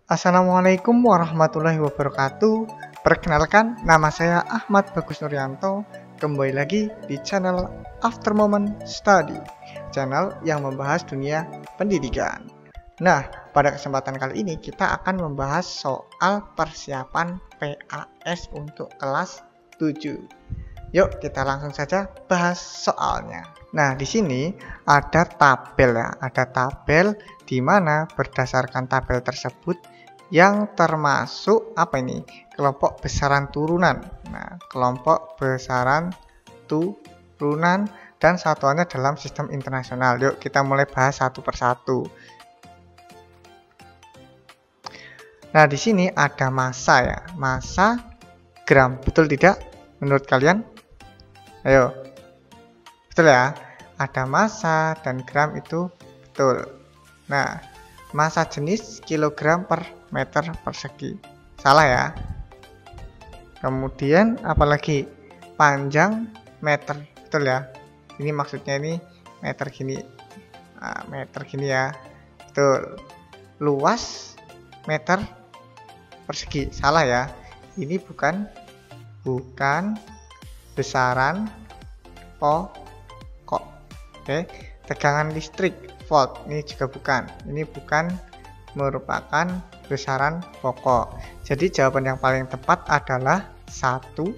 Assalamualaikum warahmatullahi wabarakatuh. Perkenalkan, nama saya Ahmad Bagus Nuryanto. Kembali lagi di channel After Moment Study, channel yang membahas dunia pendidikan. Nah, pada kesempatan kali ini kita akan membahas soal persiapan PAS untuk kelas 7. Yuk, kita langsung saja bahas soalnya. Nah, di sini ada tabel ya, ada tabel di mana berdasarkan tabel tersebut yang termasuk apa ini? Kelompok besaran turunan. Nah, kelompok besaran turunan dan satuannya dalam sistem internasional. Yuk, kita mulai bahas satu persatu. Nah, di sini ada massa ya, massa gram, betul tidak menurut kalian? Ayo, betul ya, ada massa dan gram itu betul. Nah, massa jenis kilogram per meter persegi, salah ya. Kemudian apalagi panjang meter, betul ya. Ini maksudnya ini meter gini, nah, meter gini ya, betul. Luas meter persegi, salah ya. Ini bukan besaran pokok. Oke, tegangan listrik volt ini juga bukan. Ini bukan merupakan besaran pokok. Jadi jawaban yang paling tepat adalah 1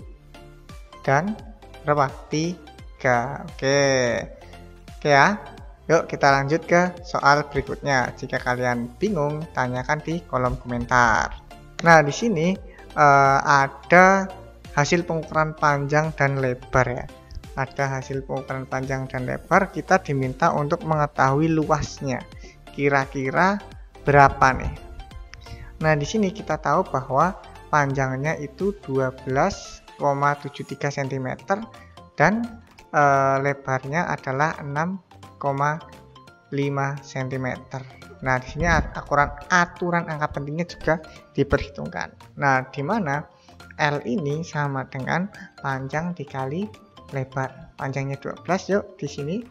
dan berapa? 3. Oke ya. Yuk kita lanjut ke soal berikutnya. Jika kalian bingung, tanyakan di kolom komentar. Nah, di sini ada hasil pengukuran panjang dan lebar ya. Ada hasil pengukuran panjang dan lebar, kita diminta untuk mengetahui luasnya. Kira-kira berapa nih? Nah, di sini kita tahu bahwa panjangnya itu 12,73 cm dan lebarnya adalah 6,5 cm. Nah, di sini aturan angka pentingnya juga diperhitungkan. Nah, di mana L ini sama dengan panjang dikali lebar. Panjangnya 12, yuk di sini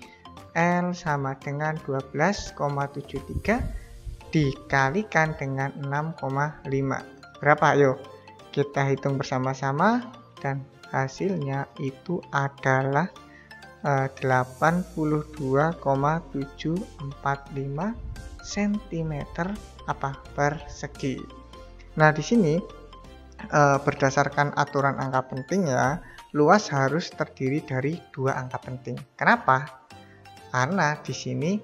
L sama dengan 12,73 dikalikan dengan 6,5. Berapa? Yuk kita hitung bersama-sama dan hasilnya itu adalah 82,745 cm persegi. Nah, di sini berdasarkan aturan angka penting ya, luas harus terdiri dari 2 angka penting. Kenapa? Karena di sini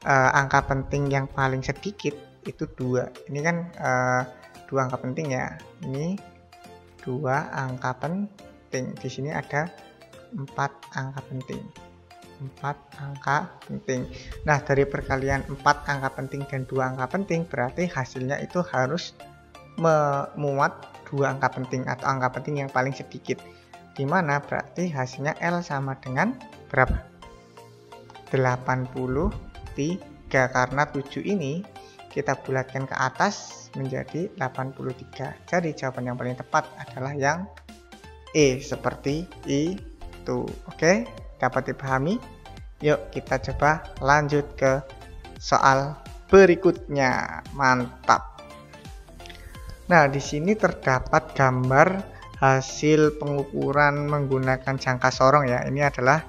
angka penting yang paling sedikit itu 2. Ini kan 2 angka penting ya. Ini 2 angka penting. Di sini ada 4 angka penting. 4 angka penting. Nah, dari perkalian 4 angka penting dan 2 angka penting berarti hasilnya itu harus memuat 2 angka penting atau angka penting yang paling sedikit, dimana berarti hasilnya L sama dengan berapa? 83, karena 7 ini kita bulatkan ke atas menjadi 83. Jadi jawaban yang paling tepat adalah yang E, seperti itu. Oke, dapat dipahami? Yuk kita coba lanjut ke soal berikutnya. Mantap. Nah, di sini terdapat gambar hasil pengukuran menggunakan jangka sorong ya. Ini adalah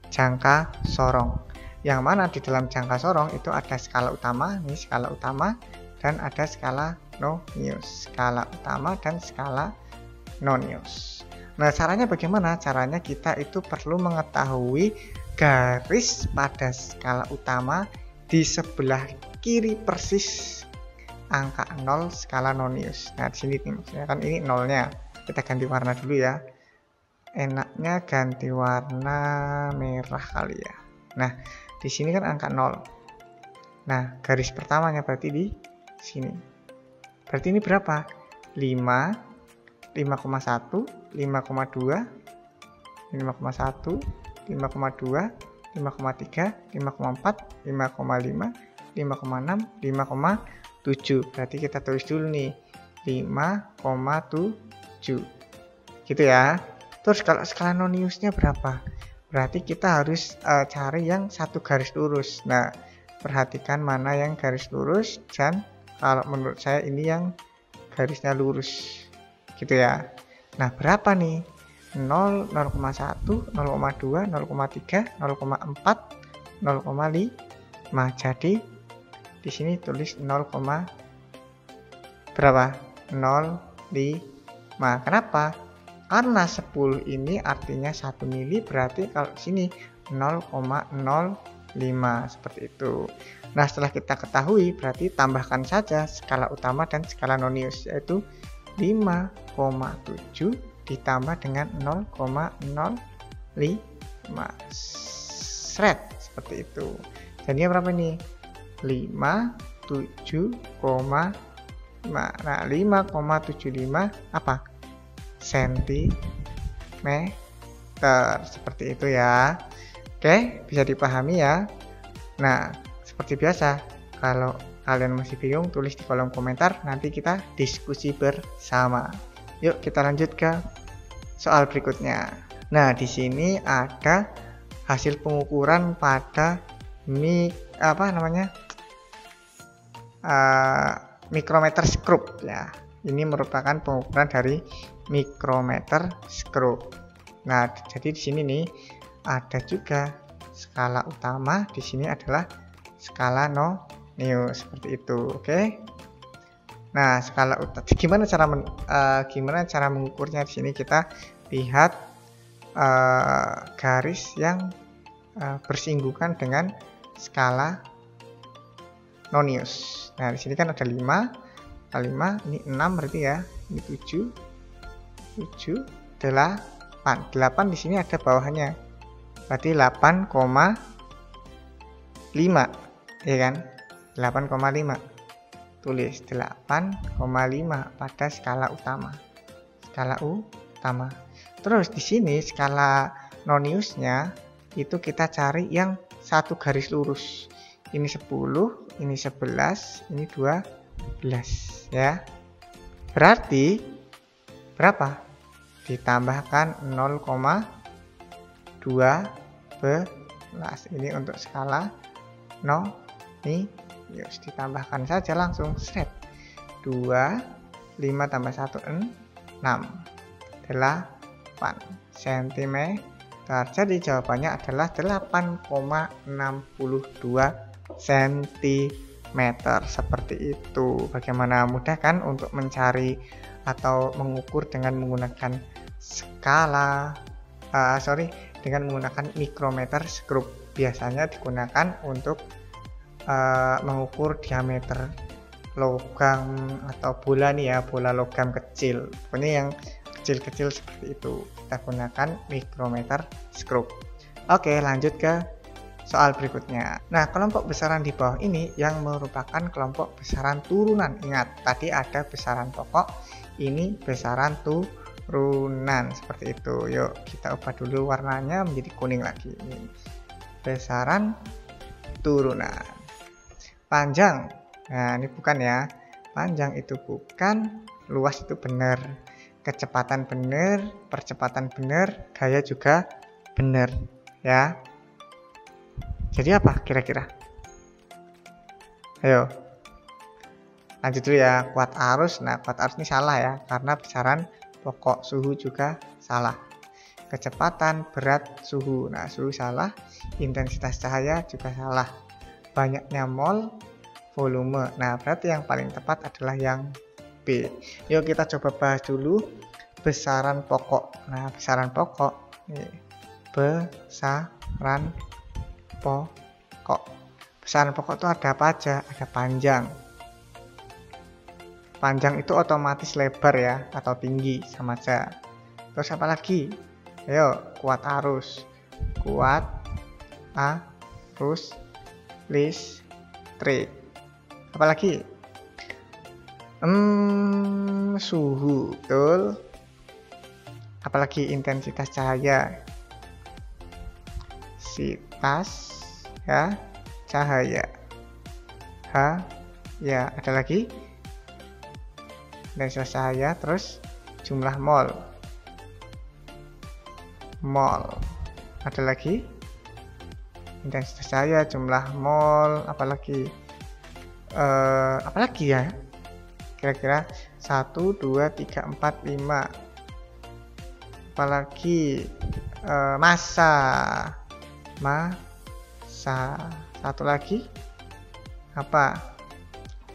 jangka sorong. Yang mana di dalam jangka sorong itu ada skala utama, ini skala utama, dan ada skala nonius. Skala utama dan skala nonius. Nah, caranya bagaimana? Caranya kita itu perlu mengetahui garis pada skala utama di sebelah kiri persis angka 0 skala nonius. Nah, di sini nih maksudnya kan ini nolnya. Kita ganti warna dulu ya. Enaknya ganti warna merah kali ya. Nah, di sini kan angka 0. Nah, garis pertamanya berarti di sini. Berarti ini berapa? 5, 5,1, 5,2, 5,1, 5,2, 5,3, 5,4, 5,5, 5,6, 5,7. Berarti kita tulis dulu nih 5,7 gitu ya. Terus kalau skala noniusnya berapa? Berarti kita harus cari yang satu garis lurus. Nah, perhatikan mana yang garis lurus dan Kalau menurut saya ini yang garisnya lurus gitu ya. Nah, berapa nih? 0, 0,1, 0,2, 0,3, 0,4, 0,5. Jadi di sini tulis 0, berapa? 0,5. Kenapa? Karena 10 ini artinya 1 mili, berarti kalau di sini 0,05 seperti itu. Nah, setelah kita ketahui, berarti tambahkan saja skala utama dan skala nonius, yaitu 5,7 ditambah dengan 0,05 shred seperti itu. Jadinya berapa nih? 57,5. Nah, 5,75 apa? Sentimeter seperti itu ya. Oke, bisa dipahami ya. Nah, seperti biasa, kalau kalian masih bingung, tulis di kolom komentar, nanti kita diskusi bersama. Yuk kita lanjut ke soal berikutnya. Nah, di sini ada hasil pengukuran pada mikrometer skrup ya. Ini merupakan pengukuran dari mikrometer skrup. Nah, jadi di sini nih ada juga skala utama, di sini adalah skala nonius seperti itu. Oke. Nah, skala utama gimana cara mengukurnya? Di sini kita lihat garis yang bersinggungan dengan skala nonius. Nah, di sini kan ada 5, ini 6 berarti ya. Ini 7, 8. 8 di sini ada bawahnya. Berarti 8,5. Ya kan? 8,5. Tulis 8,5 pada skala utama. Terus di sini skala noniusnya itu kita cari yang satu garis lurus. Ini 10, ini 11, ini 12 ya. Berarti berapa? Ditambahkan 0,12. Ini untuk skala nonius, ditambahkan saja langsung shred. 2, 5 tambah 1, 6, 8 cm. Jadi jawabannya adalah 8,62 cm seperti itu. Bagaimana mudah kan untuk mencari atau mengukur dengan menggunakan dengan menggunakan mikrometer skrup. Biasanya digunakan untuk mengukur diameter logam atau bola nih ya, bola logam kecil. Pokoknya yang kecil-kecil seperti itu kita gunakan mikrometer skrup. Oke, lanjut ke soal berikutnya. Nah, kelompok besaran di bawah ini yang merupakan kelompok besaran turunan. Ingat, tadi ada besaran pokok, ini besaran turunan seperti itu. Yuk kita ubah dulu warnanya menjadi kuning lagi. Ini besaran turunan. Panjang, nah ini bukan ya, panjang itu bukan, luas itu benar, kecepatan benar, percepatan benar, gaya juga benar ya. Jadi apa kira-kira? Ayo lanjut dulu ya. Kuat arus, nah kuat arus ini salah ya, karena besaran pokok. Suhu juga salah. Kecepatan, berat, suhu, nah suhu salah. Intensitas cahaya juga salah. Banyaknya mol, volume, nah berarti yang paling tepat adalah yang B. Yuk kita coba bahas dulu besaran pokok. Nah, besaran pokok nih, besaran pokok itu ada apa aja? Ada panjang. Panjang itu otomatis lebar ya, atau tinggi sama aja. Terus apa lagi? Ayo, kuat arus, listrik. Apalagi? Suhu, betul. Apalagi? Intensitas cahaya, sitas ya, cahaya. Ya, ada lagi intensitas cahaya, terus jumlah mol. Ada lagi intensitas cahaya, jumlah mol, apalagi Apalagi ya? Kira-kira 1, 2, 3, 4, 5. Apalagi massa. Satu lagi apa?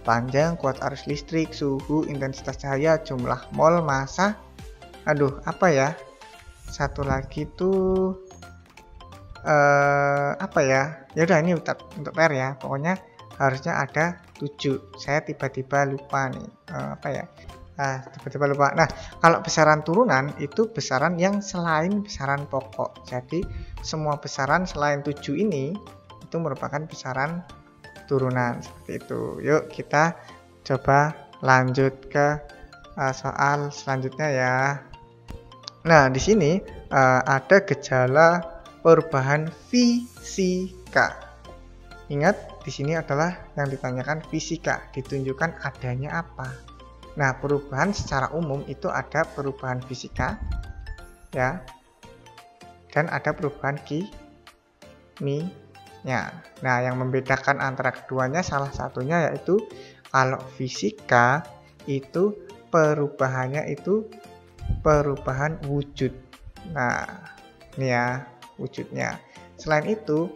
Panjang, kuat arus listrik, suhu, intensitas cahaya, jumlah mol, massa. Aduh, apa ya? Satu lagi tuh apa ya? Ya udah, ini untuk PR ya. Pokoknya harusnya ada 7. Saya tiba-tiba lupa nih. Apa ya? Tiba-tiba lupa. Nah, kalau besaran turunan itu besaran yang selain besaran pokok. Jadi semua besaran selain 7 ini itu merupakan besaran turunan, seperti itu. Yuk kita coba lanjut ke soal selanjutnya ya. Nah, di sini ada gejala perubahan fisika. Ingat, di sini adalah yang ditanyakan fisika, ditunjukkan adanya apa. Nah, perubahan secara umum itu ada perubahan fisika ya, dan ada perubahan kimia. Nah, yang membedakan antara keduanya salah satunya yaitu kalau fisika itu perubahannya itu perubahan wujud. Nah, ini ya wujudnya. Selain itu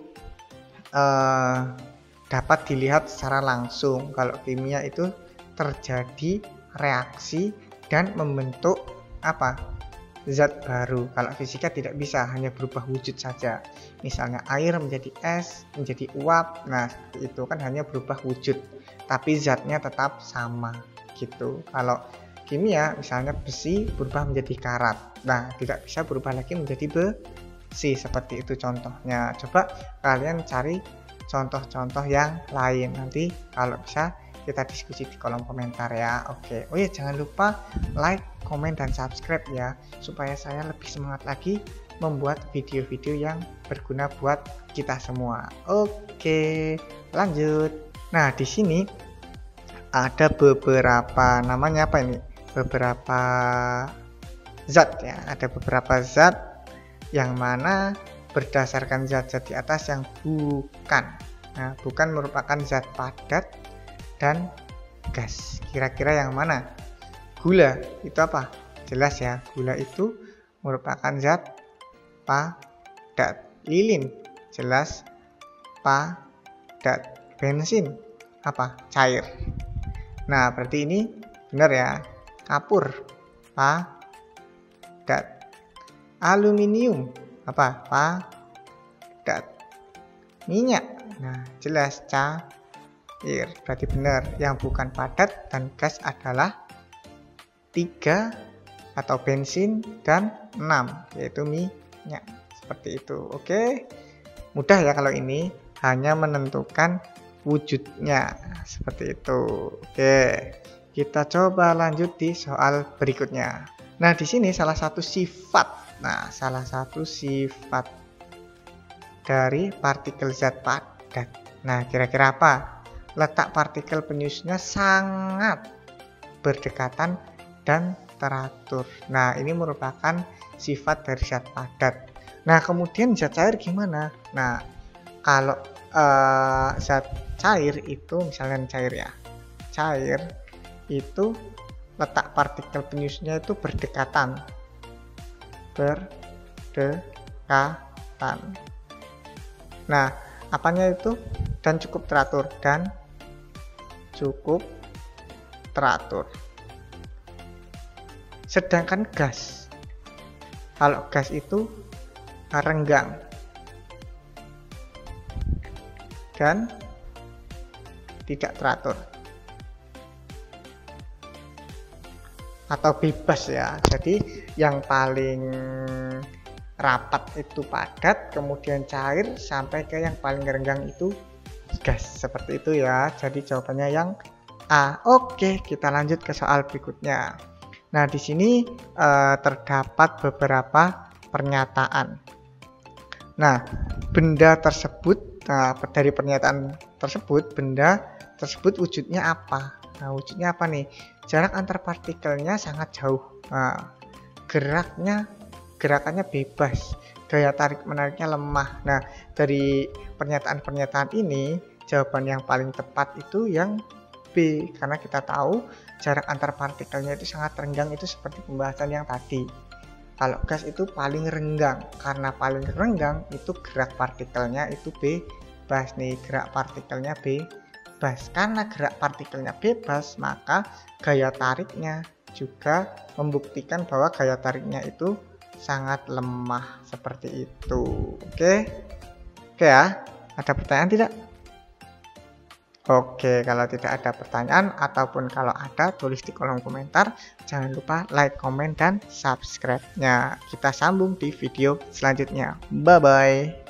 dapat dilihat secara langsung. Kalau kimia itu terjadi reaksi dan membentuk apa? Zat baru. Kalau fisika tidak bisa, hanya berubah wujud saja. Misalnya air menjadi es, menjadi uap. Nah, itu kan hanya berubah wujud, tapi zatnya tetap sama gitu. Kalau kimia misalnya besi berubah menjadi karat. Nah, tidak bisa berubah lagi menjadi besi, seperti itu contohnya. Coba kalian cari contoh-contoh yang lain, nanti kalau bisa kita diskusi di kolom komentar ya. Oke. Oh ya, jangan lupa like, komen, dan subscribe ya, supaya saya lebih semangat lagi membuat video-video yang berguna buat kita semua. Oke, lanjut. Nah, di sini ada beberapa, namanya apa ini? Beberapa zat ya. Ada beberapa zat yang mana berdasarkan zat-zat di atas yang bukan. Nah, bukan merupakan zat padat dan gas. Kira-kira yang mana? Gula itu apa? Jelas ya, gula itu merupakan zat padat. Lilin jelas padat. Bensin apa? Cair. Nah, berarti ini benar ya. Kapur padat. Aluminium apa? Padat. Minyak, nah jelas cair, berarti benar. Yang bukan padat dan gas adalah 3 atau bensin, dan 6 yaitu minyak, seperti itu. Oke, mudah ya kalau ini, hanya menentukan wujudnya, seperti itu. Oke, kita coba lanjut di soal berikutnya. Nah, di sini salah satu sifat. Nah, salah satu sifat dari partikel zat padat. Nah, kira-kira apa? Letak partikel penyusunnya sangat berdekatan dan teratur. Nah, ini merupakan sifat dari zat padat. Nah, kemudian zat cair gimana? Nah, kalau zat cair itu, misalnya cair ya, cair itu letak partikel penyusunnya itu berdekatan. Nah, apanya itu? Dan cukup teratur. Dan cukup teratur. Sedangkan gas, kalau gas itu renggang dan tidak teratur atau bebas ya. Jadi yang paling rapat itu padat, kemudian cair, sampai ke yang paling renggang itu gas, seperti itu ya. Jadi jawabannya yang A. Oke, kita lanjut ke soal berikutnya. Nah, di sini terdapat beberapa pernyataan. Nah, benda tersebut, dari pernyataan tersebut, benda tersebut wujudnya apa? Nah, wujudnya apa nih? Jarak antar partikelnya sangat jauh. Nah, gerakannya bebas, daya tarik menariknya lemah. Nah, dari pernyataan-pernyataan ini jawaban yang paling tepat itu yang B, karena kita tahu jarak antar partikelnya itu sangat renggang, itu seperti pembahasan yang tadi. Kalau gas itu paling renggang, karena paling renggang itu gerak partikelnya itu bebas nih, gerak partikelnya bebas. Karena gerak partikelnya bebas, maka gaya tariknya juga membuktikan bahwa gaya tariknya itu sangat lemah, seperti itu. Oke ya, ada pertanyaan tidak? Oke, kalau tidak ada pertanyaan ataupun kalau ada, tulis di kolom komentar. Jangan lupa like, komen, dan subscribe-nya. Kita sambung di video selanjutnya. Bye-bye.